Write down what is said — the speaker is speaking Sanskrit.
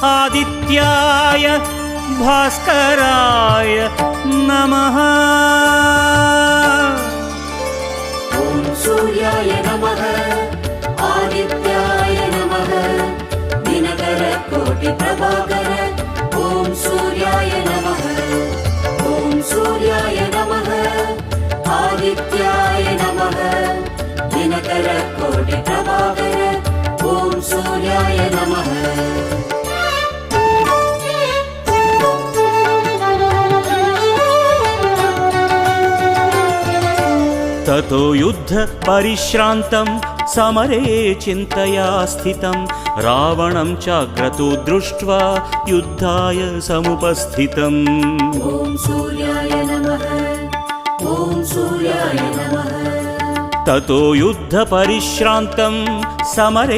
आदित्याय भास्कराय नमः। ॐ सूर्याय नमः आदित्याय नमः दिनकर कोटि प्रभाकर। ॐ सूर्याय नमः ॐ सूर्याय नमः आदित्याय नमः दिनकर कोटि प्रभाकर। ॐ सूर्याय नमः। ततो युद्ध परिश्रान्तं समरे चिन्तया स्थितं रावणं चाक्रतो दृष्ट्वा युद्धाय समुपस्थितम्। ॐ सूर्याय नमः ॐ सूर्याय नमः। ततो युद्ध परिश्रान्तं समरे